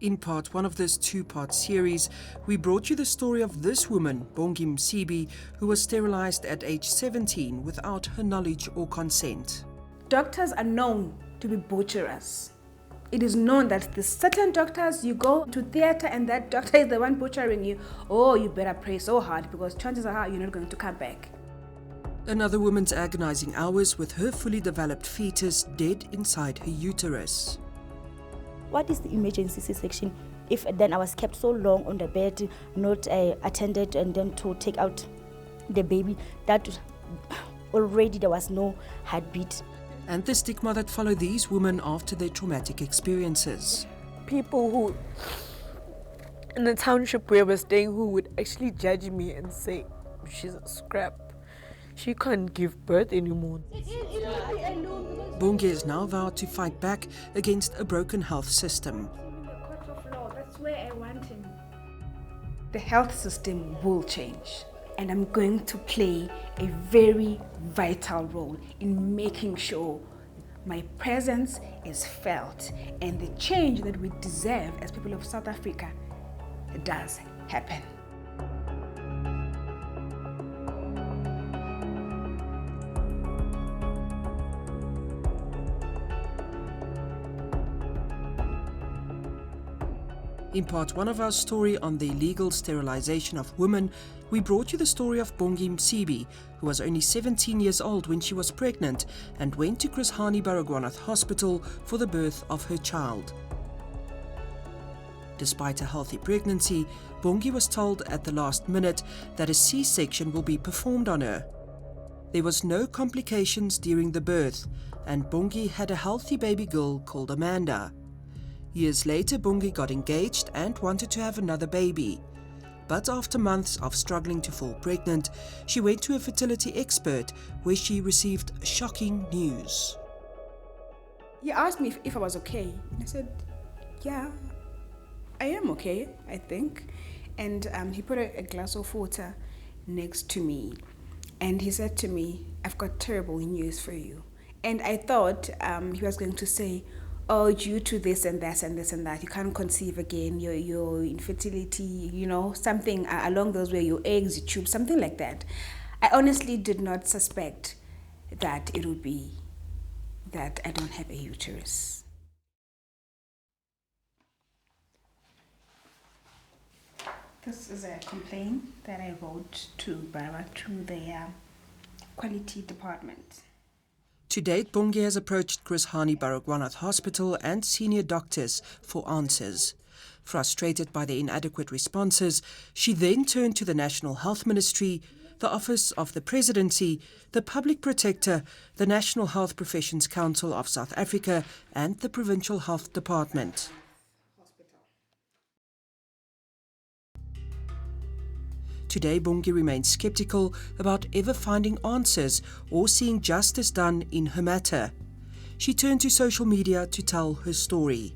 In part one of this two-part series, we brought you the story of this woman, Bunge Msibi, who was sterilized at age 17 without her knowledge or consent. Doctors are known to be butcherers. It is known that the certain doctors, you go to theater and that doctor is the one butchering you. Oh, you better pray so hard because chances are you're not going to come back. Another woman's agonizing hours with her fully developed fetus dead inside her uterus. What is the emergency C-section if then I was kept so long on the bed, not attended, and then to take out the baby, that already there was no heartbeat. And the stigma that followed these women after their traumatic experiences. People who, in the township where we're staying, who would actually judge me and say, she's a scrap. She can't give birth anymore. Bunge is now vowed to fight back against a broken health system. That's where I want him. The health system will change, and I'm going to play a very vital role in making sure my presence is felt and the change that we deserve as people of South Africa does happen. In part one of our story on the illegal sterilization of women, we brought you the story of Bunge Msibi, who was only 17 years old when she was pregnant and went to Chris Hani Baragwanath Hospital for the birth of her child. Despite a healthy pregnancy, Bunge was told at the last minute that a C-section will be performed on her. There was no complications during the birth, and Bunge had a healthy baby girl called Amanda. Years later, Bunge got engaged and wanted to have another baby. But after months of struggling to fall pregnant, she went to a fertility expert where she received shocking news. He asked me if I was okay. I said, yeah, I am okay, I think. And he put a glass of water next to me. And he said to me, I've got terrible news for you. And I thought he was going to say, oh, due to this and that and this and that, you can't conceive again, your infertility, something along those ways, your eggs, your tubes, something like that. I honestly did not suspect that it would be that I don't have a uterus. This is a complaint that I wrote to Baba to the quality department. To date, Bunge has approached Chris Hani Baragwanath Hospital and senior doctors for answers. Frustrated by the inadequate responses, she then turned to the National Health Ministry, the Office of the Presidency, the Public Protector, the National Health Professions Council of South Africa, and the Provincial Health Department. Today, Bunge remains skeptical about ever finding answers or seeing justice done in her matter. She turned to social media to tell her story.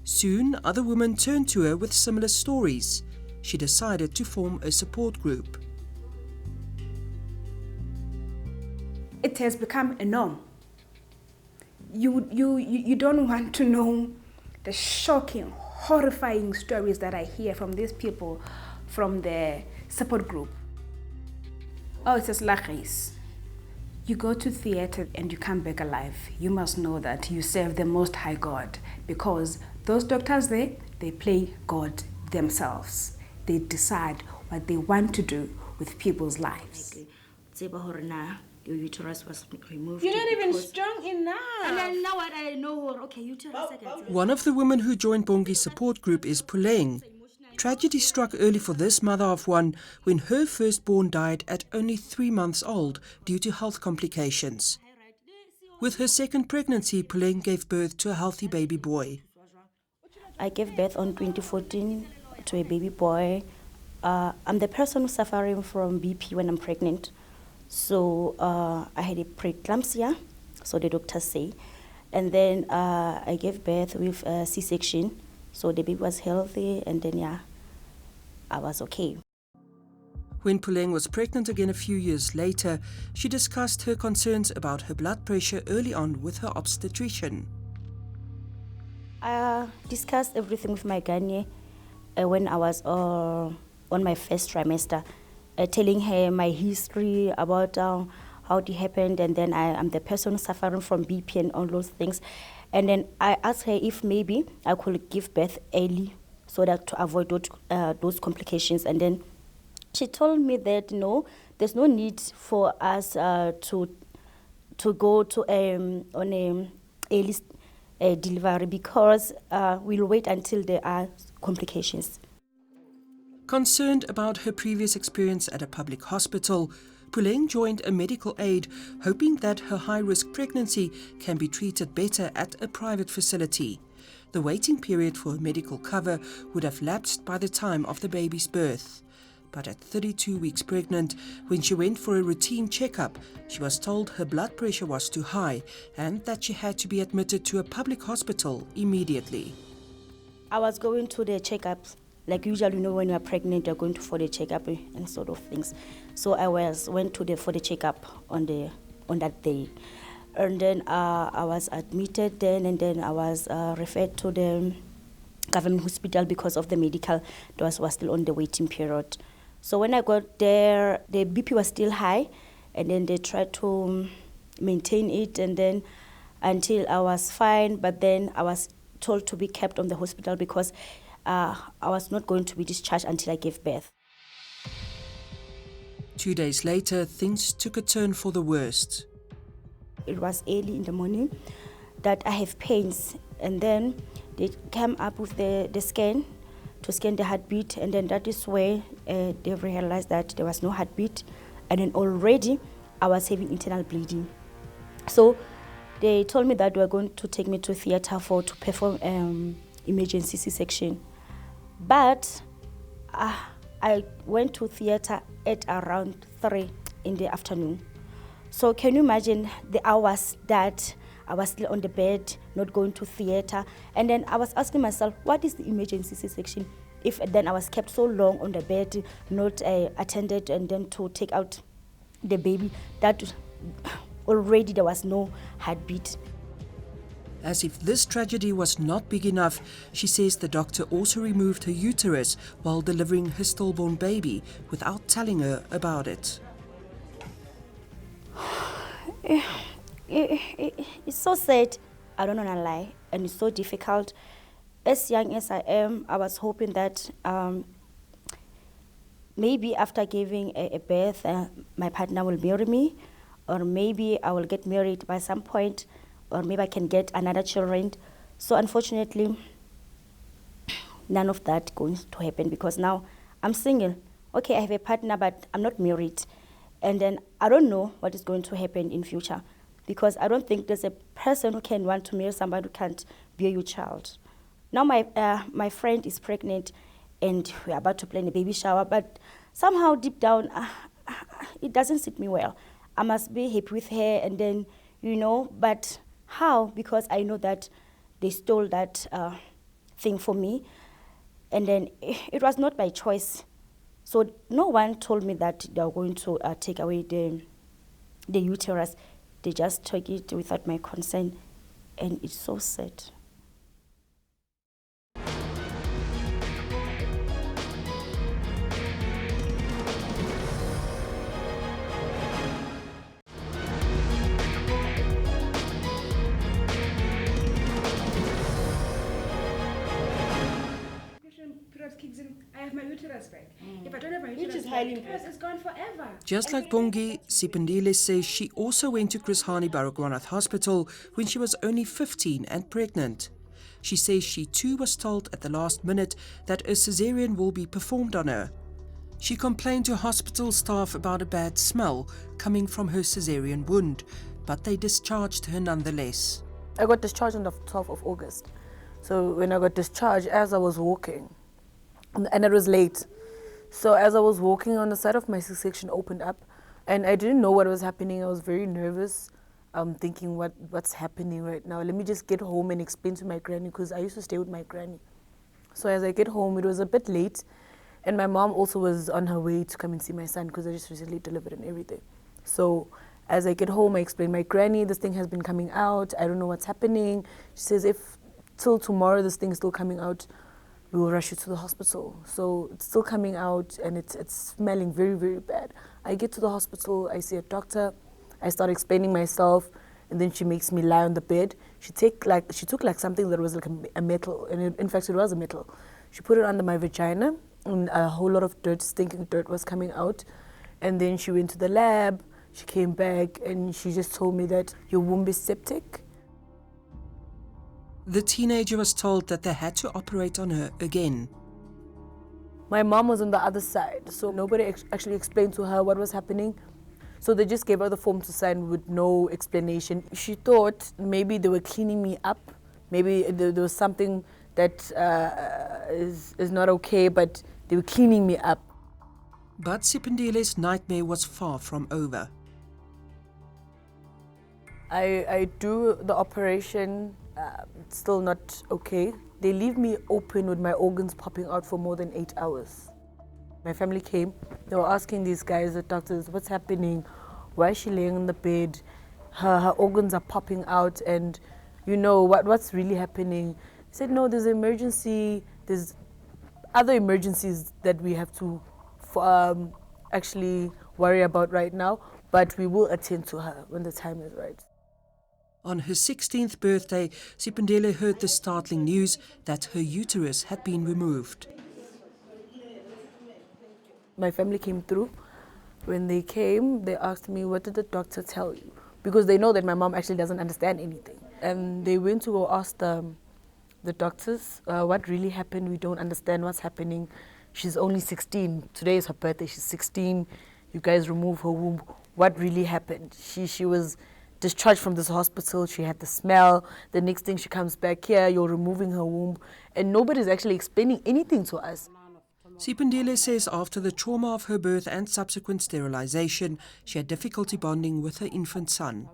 Soon, other women turned to her with similar stories. She decided to form a support group. It has become a norm. You don't want to know the shocking, horrifying stories that I hear from these people from the support group. Oh, it says lachis. You go to theater and you come back alive. You must know that you serve the Most High God, because those doctors there, they play God themselves. They decide what they want to do with people's lives. Your uterus was removed. You're not even strong enough. And then now what I know, okay, uterus. One of the women who joined Bunge's support group is Puleng. Tragedy struck early for this mother of one when her firstborn died at only 3 months old due to health complications. With her second pregnancy, Puleng gave birth to a healthy baby boy. I gave birth on 2014 to a baby boy. I'm the person who's suffering from BP when I'm pregnant. So I had a preeclampsia, so the doctors say. And then I gave birth with a C-section. So the baby was healthy, and then, I was okay. When Puleng was pregnant again a few years later, she discussed her concerns about her blood pressure early on with her obstetrician. I discussed everything with my gynae when I was on my first trimester, telling her my history about how it happened, and then I'm the person suffering from BP and all those things. And then I asked her if maybe I could give birth early so that to avoid those complications. And then she told me that no, there's no need for us to go to on a early delivery because we'll wait until there are complications. Concerned about her previous experience at a public hospital, Puleng joined a medical aid, hoping that her high-risk pregnancy can be treated better at a private facility. The waiting period for medical cover would have lapsed by the time of the baby's birth. But at 32 weeks pregnant, when she went for a routine checkup, she was told her blood pressure was too high and that she had to be admitted to a public hospital immediately. I was going to the checkups. Like usually, when you are pregnant, you're going for the checkup and sort of things. So I went for the checkup on that day. And then I was admitted then, and then I was referred to the government hospital because of the medical that was still on the waiting period. So when I got there, the BP was still high, and then they tried to maintain it, and then until I was fine, but then I was told to be kept on the hospital because I was not going to be discharged until I gave birth. 2 days later, things took a turn for the worst. It was early in the morning that I have pains, and then they came up with the scan to scan the heartbeat, and then that is where they realized that there was no heartbeat, and then already I was having internal bleeding. So they told me that they were going to take me to theater to perform emergency C-section. But I went to theater at around 3 in the afternoon. So can you imagine the hours that I was still on the bed, not going to theater? And then I was asking myself, what is the emergency C-section? If then I was kept so long on the bed, not attended, and then to take out the baby, that already there was no heartbeat. As if this tragedy was not big enough, she says the doctor also removed her uterus while delivering her stillborn baby without telling her about it. It's so sad, I don't want to lie, and it's so difficult. As young as I am, I was hoping that maybe after giving a birth, my partner will marry me, or maybe I will get married by some point, or maybe I can get another children. So unfortunately, none of that going to happen because now I'm single. Okay, I have a partner, but I'm not married. And then I don't know what is going to happen in future because I don't think there's a person who can want to marry somebody who can't bear your child. Now my friend is pregnant and we're about to plan a baby shower, but somehow deep down, it doesn't suit me well. I must be happy with her and then, but how? Because I know that they stole that thing for me, and then it was not my choice. So no one told me that they were going to take away the uterus. They just took it without my consent, and it's so sad. Kicks in, I have my uterus back. If I don't have my uterus Which is back, highly uterus is gone forever. Just like Bunge, Sipindile says she also went to Chris Hani Baragwanath Hospital when she was only 15 and pregnant. She says she too was told at the last minute that a caesarean will be performed on her. She complained to hospital staff about a bad smell coming from her caesarean wound, but they discharged her nonetheless. I got discharged on the 12th of August. So when I got discharged, as I was walking, and it was late. So as I was walking on the side of my C-section opened up and I didn't know what was happening. I was very nervous, thinking what's happening right now. Let me just get home and explain to my granny because I used to stay with my granny. So as I get home, it was a bit late and my mom also was on her way to come and see my son because I just recently delivered and everything. So as I get home, I explain my granny, this thing has been coming out. I don't know what's happening. She says, if till tomorrow this thing is still coming out, we will rush you to the hospital. So it's still coming out and it's smelling very, very bad. I get to the hospital, I see a doctor, I start explaining myself, and then she makes me lie on the bed. She took like something that was like a metal, and in fact it was a metal. She put it under my vagina, and a whole lot of dirt, stinking dirt was coming out. And then she went to the lab, she came back, and she just told me that your womb is septic. The teenager was told that they had to operate on her again. My mom was on the other side, so nobody actually explained to her what was happening. So they just gave her the form to sign with no explanation. She thought maybe they were cleaning me up, maybe there was something that is not okay, but they were cleaning me up. But Sipindile's nightmare was far from over. I do the operation, it's still not okay. They leave me open with my organs popping out for more than 8 hours. My family came, they were asking these guys, the doctors, what's happening? Why is she laying on the bed? Her organs are popping out, and you know, what's really happening? They said, no, there's an emergency, there's other emergencies that we have to actually worry about right now, but we will attend to her when the time is right. On her 16th birthday, Sipindile heard the startling news that her uterus had been removed. My family came through. When they came, they asked me, what did the doctor tell you? Because they know that my mom actually doesn't understand anything. And they went to go ask the doctors, what really happened? We don't understand what's happening. She's only 16. Today is her birthday. She's 16. You guys remove her womb. What really happened? She was discharged from this hospital. She had the smell. The next thing she comes back here, you're removing her womb. And nobody's actually explaining anything to us. Sipindile says after the trauma of her birth and subsequent sterilization, she had difficulty bonding with her infant son.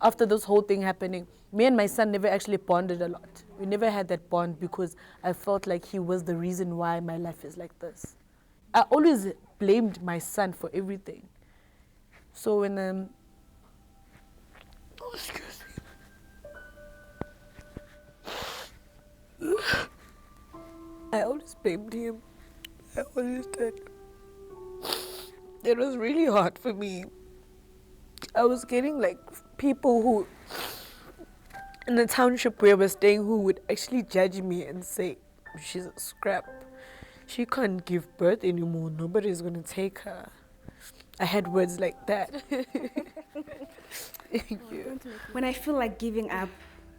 After this whole thing happening, me and my son never actually bonded a lot. We never had that bond because I felt like he was the reason why my life is like this. I always blamed my son for everything. So when excuse me. I always blamed him. I always did. It was really hard for me. I was getting like people who, in the township where we're staying, who would actually judge me and say, she's a scrap. She can't give birth anymore. Nobody's going to take her. I had words like that. Thank you. When I feel like giving up,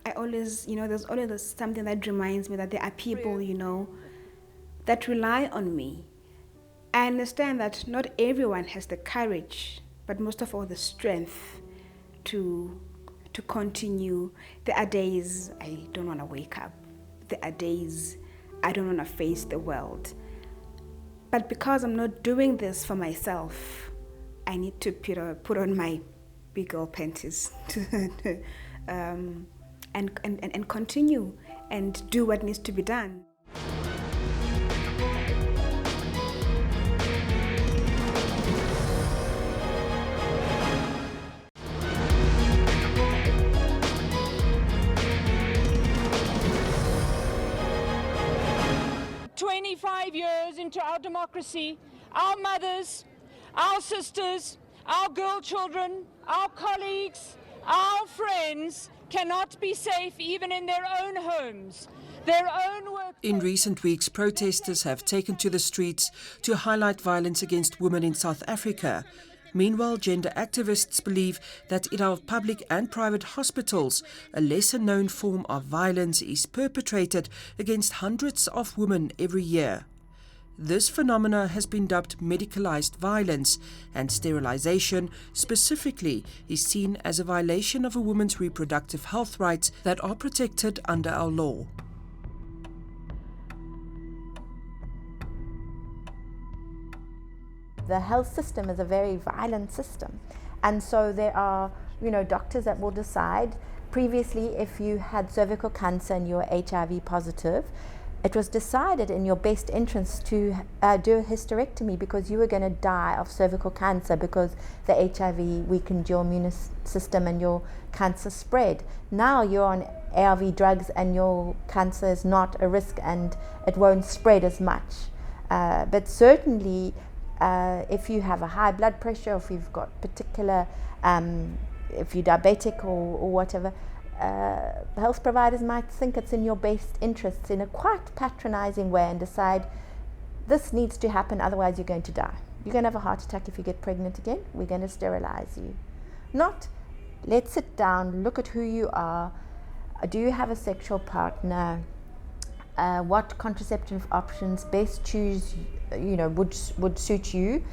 I always, there's always something that reminds me that there are people, that rely on me. I understand that not everyone has the courage, but most of all the strength to continue. There are days I don't want to wake up. There are days I don't want to face the world. But because I'm not doing this for myself, I need to put on my big girl panties and continue and do what needs to be done. Years into our democracy, our mothers, our sisters, our girl children, our colleagues, our friends cannot be safe even in their own homes, their own work. In recent weeks, protesters have taken to the streets to highlight violence against women in South Africa. Meanwhile, gender activists believe that in our public and private hospitals, a lesser-known form of violence is perpetrated against hundreds of women every year. This phenomena has been dubbed medicalized violence, and sterilization specifically is seen as a violation of a woman's reproductive health rights that are protected under our law. The health system is a very violent system, and so there are, doctors that will decide. Previously, if you had cervical cancer and you were HIV positive, it was decided in your best interest to do a hysterectomy because you were going to die of cervical cancer because the HIV weakened your immune system and your cancer spread. Now you're on ARV drugs and your cancer is not a risk and it won't spread as much. But certainly if you have a high blood pressure, if you've got particular, if you're diabetic or whatever, health providers might think it's in your best interests in a quite patronizing way and decide this needs to happen, otherwise you're going to die. You're going to have a heart attack if you get pregnant again, we're going to sterilize you. Not, let's sit down, look at who you are, do you have a sexual partner, what contraceptive options best choose, would suit you.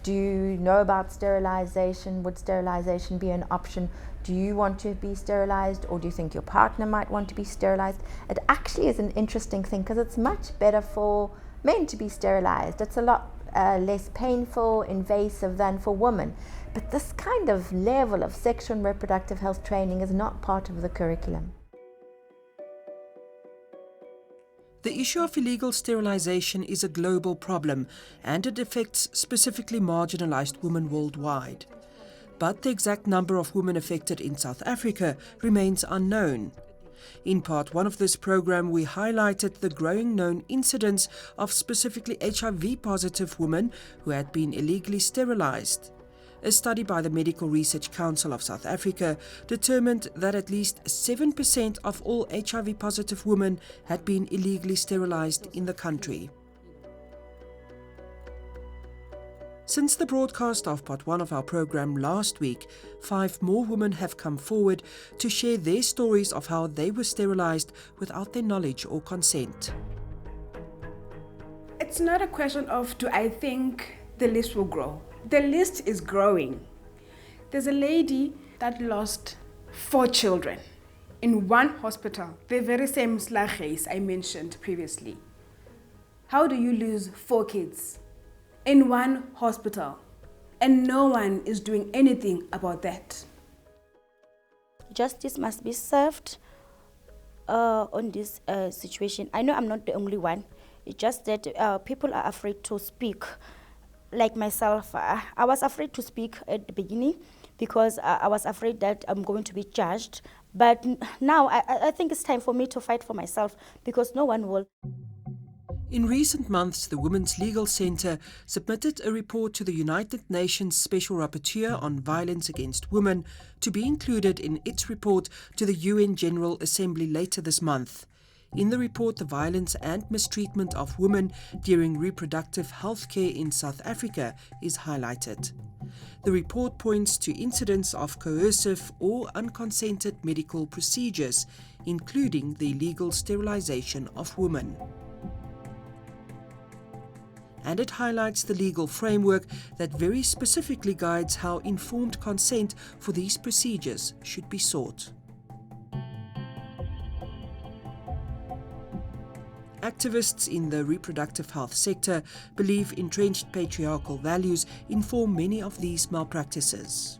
Do you know about sterilization? Would sterilization be an option? Do you want to be sterilized, or do you think your partner might want to be sterilized? It actually is an interesting thing because it's much better for men to be sterilized. It's a lot less painful, invasive than for women. But this kind of level of sexual and reproductive health training is not part of the curriculum. The issue of illegal sterilization is a global problem, and it affects specifically marginalized women worldwide. But the exact number of women affected in South Africa remains unknown. In part one of this program, we highlighted the growing known incidence of specifically HIV-positive women who had been illegally sterilized. A study by the Medical Research Council of South Africa determined that at least 7% of all HIV-positive women had been illegally sterilized in the country. Since the broadcast of part one of our program last week, 5 more women have come forward to share their stories of how they were sterilized without their knowledge or consent. It's not a question of do I think the list will grow. The list is growing. There's a lady that lost 4 children in one hospital, the very same Slaghuis I mentioned previously. How do you lose 4 kids in one hospital and no one is doing anything about that? Justice must be served on this situation. I know I'm not the only one. It's just that people are afraid to speak. Like myself, I was afraid to speak at the beginning because I was afraid that I'm going to be judged. But now I think it's time for me to fight for myself because no one will. In recent months, the Women's Legal Centre submitted a report to the United Nations Special Rapporteur on Violence Against Women to be included in its report to the UN General Assembly later this month. In the report, the violence and mistreatment of women during reproductive health care in South Africa is highlighted. The report points to incidents of coercive or unconsented medical procedures, including the illegal sterilization of women. And it highlights the legal framework that very specifically guides how informed consent for these procedures should be sought. Activists in the reproductive health sector believe entrenched patriarchal values inform many of these malpractices.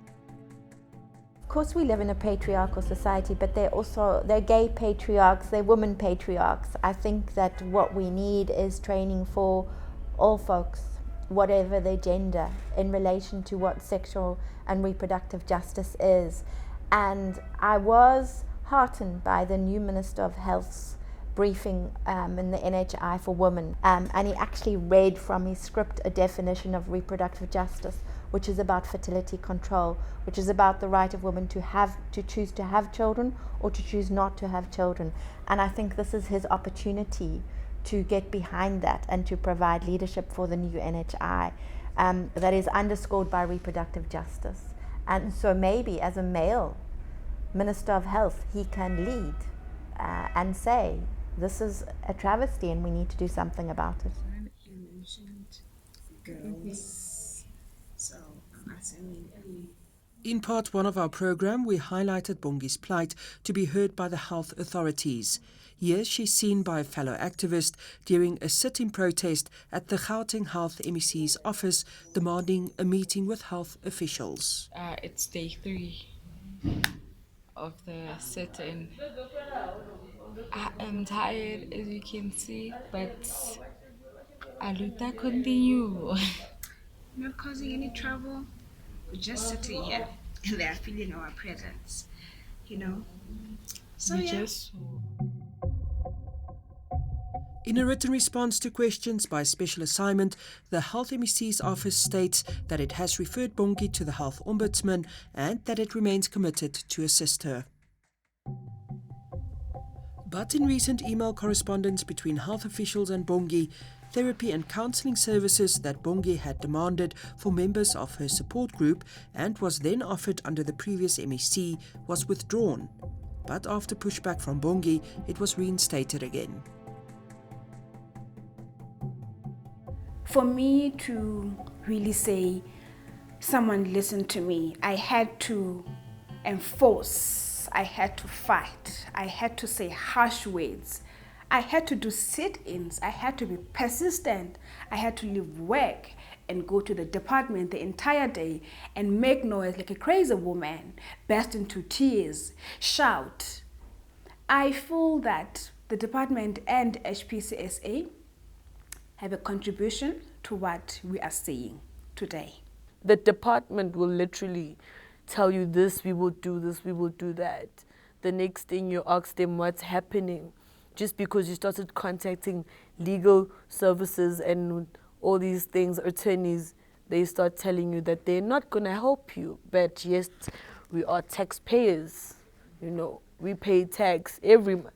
Of course we live in a patriarchal society, but they're gay patriarchs, they're women patriarchs. I think that what we need is training for all folks, whatever their gender, in relation to what sexual and reproductive justice is. And I was heartened by the new Minister of Health's briefing in the NHI for women, and he actually read from his script a definition of reproductive justice, which is about fertility control, which is about the right of women to choose to have children or to choose not to have children. And I think this is his opportunity to get behind that and to provide leadership for the new NHI that is underscored by reproductive justice. And so maybe as a male Minister of Health, he can lead and say, this is a travesty and we need to do something about it. You mentioned girls, so I'm assuming. In part one of our program, we highlighted Bunge's plight to be heard by the health authorities. Here she's seen by a fellow activist during a sit-in protest at the Gauteng Health MEC's office, demanding a meeting with health officials. It's day 3 of the sit-in. I am tired, as you can see, but Aluta continue. Not causing any trouble. We're just sitting here and they are feeling our presence, you know. So We yeah. just In a written response to questions by Special Assignment, the Health MEC's office states that it has referred Bunge to the Health Ombudsman and that it remains committed to assist her. But in recent email correspondence between health officials and Bunge, therapy and counselling services that Bunge had demanded for members of her support group and was then offered under the previous MEC was withdrawn. But after pushback from Bunge, it was reinstated again. For me to really say, someone listened to me, I had to enforce, I had to fight, I had to say harsh words, I had to do sit-ins, I had to be persistent, I had to leave work and go to the department the entire day and make noise like a crazy woman, burst into tears, shout. I feel that the department and HPCSA have a contribution to what we are seeing today. The department will literally tell you this, we will do this, we will do that. The next thing you ask them what's happening, just because you started contacting legal services and all these things, attorneys, they start telling you that they're not going to help you. But yes, we are taxpayers, you know, we pay tax every month.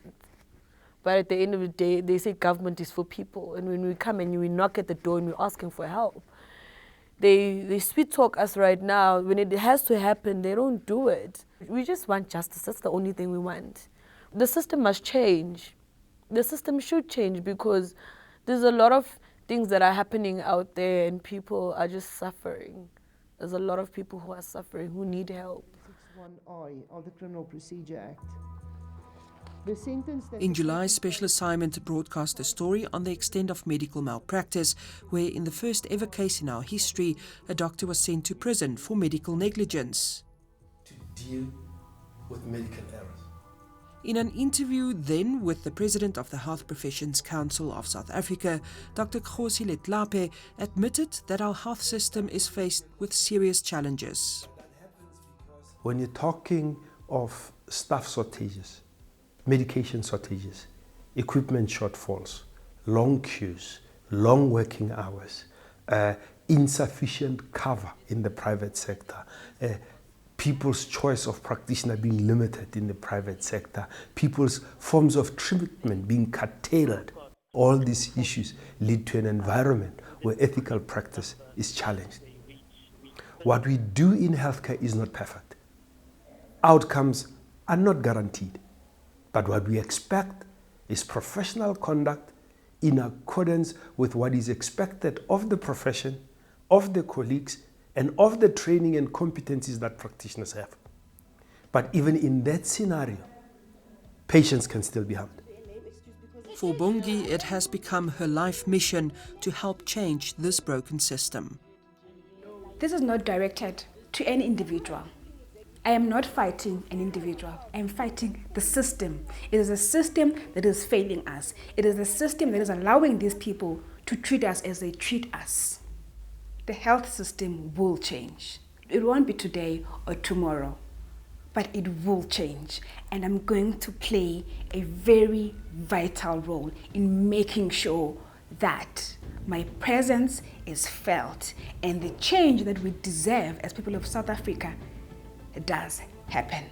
But at the end of the day, they say government is for people. And when we come and we knock at the door and we're asking for help, they sweet talk us right now. When it has to happen, they don't do it. We just want justice. That's the only thing we want. The system must change. The system should change because there's a lot of things that are happening out there and people are just suffering. There's a lot of people who are suffering, who need help. 61I of the Criminal Procedure Act. The sentence that In July, Special Assignment broadcast a story on the extent of medical malpractice, where in the first ever case in our history, a doctor was sent to prison for medical negligence. To deal with medical errors. In an interview then with the President of the Health Professions Council of South Africa, Dr. Kgosi Letlape admitted that our health system is faced with serious challenges. When you're talking of staff shortages, medication shortages, equipment shortfalls, long queues, long working hours, insufficient cover in the private sector, people's choice of practitioner being limited in the private sector, people's forms of treatment being curtailed. All these issues lead to an environment where ethical practice is challenged. What we do in healthcare is not perfect. Outcomes are not guaranteed. But what we expect is professional conduct in accordance with what is expected of the profession, of the colleagues, and of the training and competencies that practitioners have. But even in that scenario, patients can still be harmed. For Bunge, it has become her life mission to help change this broken system. This is not directed to any individual. I am not fighting an individual. I am fighting the system. It is a system that is failing us. It is a system that is allowing these people to treat us as they treat us. The health system will change. It won't be today or tomorrow, but it will change. And I'm going to play a very vital role in making sure that my presence is felt and the change that we deserve as people of South Africa does happen.